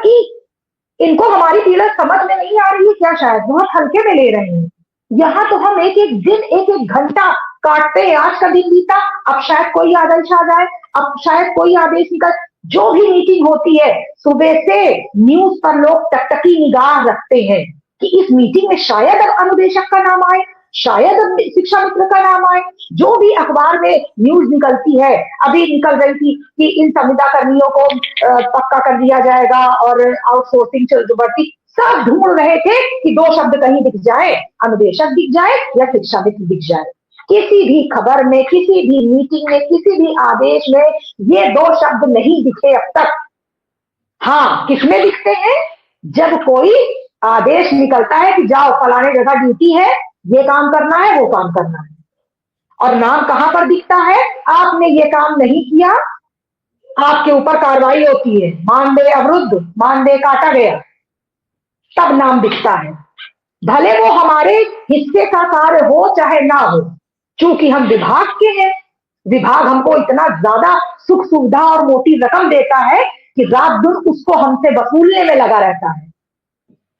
कि इनको हमारी पीड़ा समझ में नहीं आ रही है क्या, शायद बहुत हल्के में ले रहे हैं। यहाँ तो हम एक एक दिन एक एक घंटा काटते हैं, आज का दिन बीता, अब शायद कोई आदेश आ जाए, अब शायद कोई आदेश निकल। जो भी मीटिंग होती है सुबह से न्यूज पर लोग टकटकी निगाह रखते हैं कि इस मीटिंग में शायद अब अनुदेशक का नाम आए, शायद अब शिक्षा मित्र का नाम आए। जो भी अखबार में न्यूज निकलती है, अभी निकल रही थी कि इन संविदा कर्मियों को पक्का कर दिया जाएगा और आउटसोर्सिंग बढ़ती, सब ढूंढ रहे थे कि दो शब्द कहीं दिख जाए, अनुदेशक दिख जाए या शिक्षा मित्र दिख जाए। किसी भी खबर में, किसी भी मीटिंग में, किसी भी आदेश में ये दो शब्द नहीं दिखे अब तक। हाँ, किसमें दिखते हैं? जब कोई आदेश निकलता है कि जाओ फलाने जगह ड्यूटी है, ये काम करना है, वो काम करना है, और नाम कहां पर दिखता है? आपने ये काम नहीं किया, आपके ऊपर कार्रवाई होती है, मानदेय अवरुद्ध, मानदेय काटा गया, तब नाम दिखता है। भले वो हमारे हिस्से का कार्य हो चाहे ना हो, चूंकि हम विभाग के हैं, विभाग हमको इतना ज्यादा सुख सुविधा और मोटी रकम देता है कि रात दिन उसको हमसे वसूलने में लगा रहता है।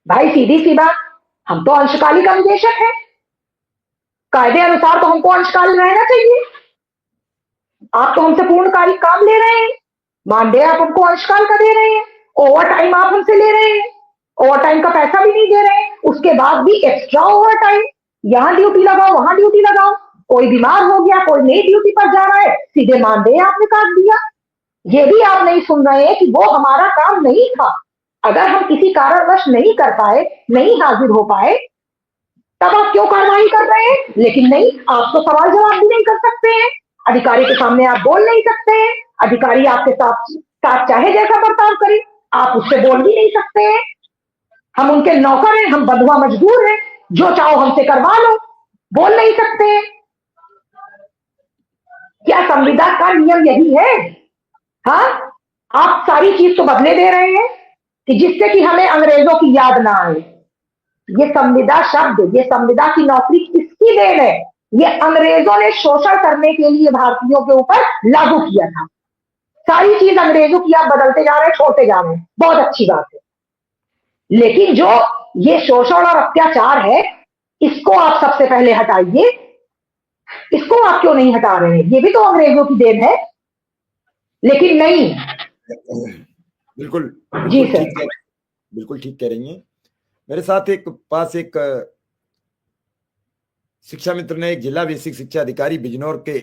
भाई सीधी सी बात, हम तो अंशकालिक अनुदेशक हैं, कायदे अनुसार तो हमको अंशकाल रहना चाहिए। आप तो हमसे पूर्णकालिक काम ले रहे हैं, मानदेय आप हमको अंशकाल का दे रहे हैं, ओवर टाइम आप हमसे ले रहे हैं, ओवर टाइम का पैसा भी नहीं दे रहे हैं, उसके बाद भी एक्स्ट्रा ओवर टाइम, यहां ड्यूटी लगाओ वहां ड्यूटी लगाओ, कोई बीमार हो गया, कोई नई ड्यूटी पर जा रहा है, सीधे मानदेय आपने काट दिया। ये भी आप नहीं सुन रहे हैं कि वो हमारा काम नहीं था। अगर हम किसी कारणवश नहीं कर पाए, नहीं हाजिर हो पाए, तब आप क्यों कार्रवाई कर रहे हैं? लेकिन नहीं, आप तो सवाल जवाब भी नहीं कर सकते हैं, अधिकारी के सामने आप बोल नहीं सकते हैं, अधिकारी आपके साथ चाहे जैसा बर्ताव करे, आप उससे बोल भी नहीं सकते हैं। हम उनके नौकर हैं, हम बंधुआ मजदूर हैं, जो चाहो हमसे करवा लो, बोल नहीं सकते हैं। क्या संविदा का नियम यही है? हाँ, आप सारी चीज तो बदले दे रहे हैं कि जिससे कि हमें अंग्रेजों की याद ना आए। ये संविदा शब्द, ये संविदा की नौकरी किसकी देन है? ये अंग्रेजों ने शोषण करने के लिए भारतीयों के ऊपर लागू किया था। सारी चीज अंग्रेजों की आप बदलते जा रहे हैं, छोड़ते जा रहे हैं, बहुत अच्छी बात है, लेकिन जो ये शोषण और अत्याचार है, इसको आप सबसे पहले हटाइए। इसको आप क्यों नहीं हटा रहे हैं? ये भी तो अंग्रेजों की देन है। लेकिन नहीं। बिल्कुल जी बिल्कुल सर, ठीक बिल्कुल ठीक कह रही हैं। मेरे साथ एक शिक्षा मित्र ने एक जिला बेसिक शिक्षा अधिकारी बिजनौर के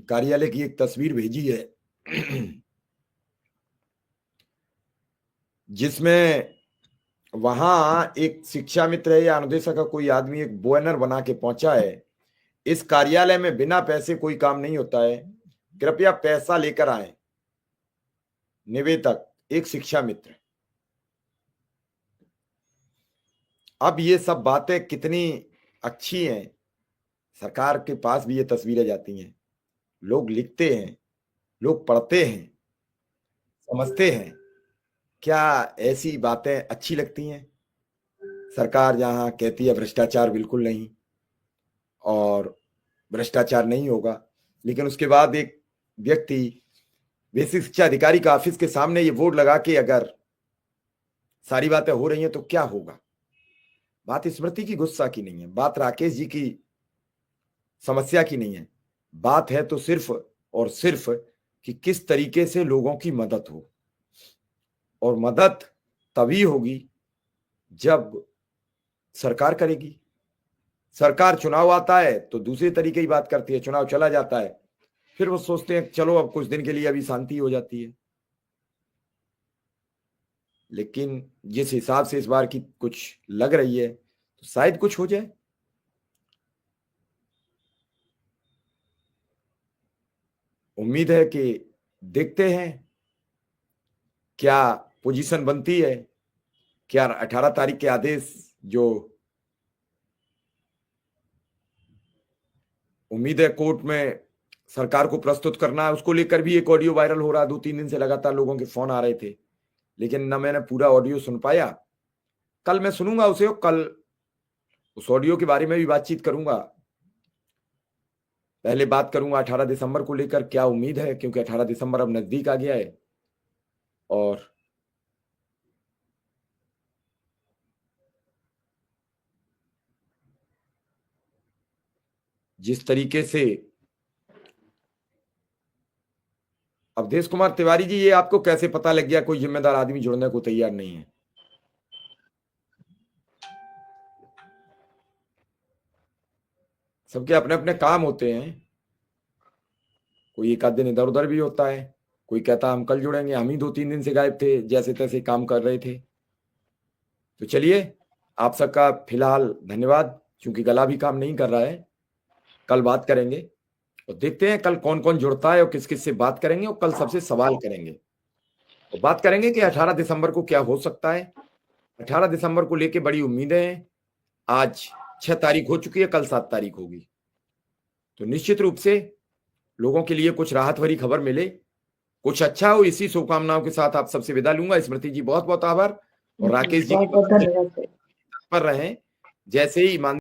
कार्यालय की एक तस्वीर भेजी है, जिसमें वहां एक शिक्षा मित्र है या अनुदेशक का कोई आदमी एक बैनर बना के पहुंचा है, इस कार्यालय में बिना पैसे कोई काम नहीं होता है, कृपया पैसा लेकर आए, निवेदक एक शिक्षा मित्र। अब ये सब बातें कितनी अच्छी हैं, सरकार के पास भी ये तस्वीरें जाती हैं, लोग लिखते हैं, लोग पढ़ते हैं, समझते हैं, क्या ऐसी बातें अच्छी लगती हैं? सरकार जहां कहती है भ्रष्टाचार बिल्कुल नहीं और भ्रष्टाचार नहीं होगा, लेकिन उसके बाद एक व्यक्ति बेसिक शिक्षा अधिकारी का ऑफिस के सामने ये बोर्ड लगा के अगर सारी बातें हो रही हैं तो क्या होगा? बात स्मृति की, गुस्सा की नहीं है, बात राकेश जी की समस्या की नहीं है, बात है तो सिर्फ और सिर्फ कि किस तरीके से लोगों की मदद हो, और मदद तभी होगी जब सरकार करेगी। सरकार, चुनाव आता है तो दूसरे तरीके की बात करती है, चुनाव चला जाता है फिर वो सोचते हैं चलो अब कुछ दिन के लिए अभी शांति हो जाती है। लेकिन जिस हिसाब से इस बार की कुछ लग रही है तो शायद कुछ हो जाए। उम्मीद है कि देखते हैं क्या पोजीशन बनती है, क्या 18 तारीख के आदेश जो उम्मीद है कोर्ट में सरकार को प्रस्तुत करना है, उसको लेकर भी एक ऑडियो वायरल हो रहा है, 2-3 दिन से लगातार लोगों के फोन आ रहे थे, लेकिन न मैंने पूरा ऑडियो सुन पाया। कल मैं सुनूंगा उसे, कल उस ऑडियो के बारे में भी बातचीत करूंगा। पहले बात करूंगा 18 दिसंबर को लेकर क्या उम्मीद है, क्योंकि 18 दिसंबर अब नजदीक आ गया है और जिस तरीके से अवधेश कुमार तिवारी जी, ये आपको कैसे पता लग गया कोई जिम्मेदार आदमी जुड़ने को तैयार नहीं है? सबके अपने अपने काम होते हैं, कोई एक आध दिन इधर उधर भी होता है, कोई कहता हम कल जुड़ेंगे, हम ही 2-3 दिन से गायब थे, जैसे तैसे काम कर रहे थे। तो चलिए, आप सबका फिलहाल धन्यवाद, क्योंकि गला भी काम नहीं कर रहा है। कल बात करेंगे और देखते हैं कल कौन कौन जुड़ता है और किस किस से बात करेंगे, और कल सबसे सवाल करेंगे और बात करेंगे कि 18 दिसंबर को क्या हो सकता है। 18 दिसंबर को लेके बड़ी उम्मीदें हैं। आज 6 तारीख हो चुकी है, कल 7 तारीख होगी, तो निश्चित रूप से लोगों के लिए कुछ राहत भरी खबर मिले, कुछ अच्छा हो, इसी शुभकामनाओं के साथ आप सबसे विदा लूंगा। स्मृति जी बहुत बहुत आभार, और राकेश जी बहुत बहुत धन्यवाद सर। पर रहें, जैसे ही ईमान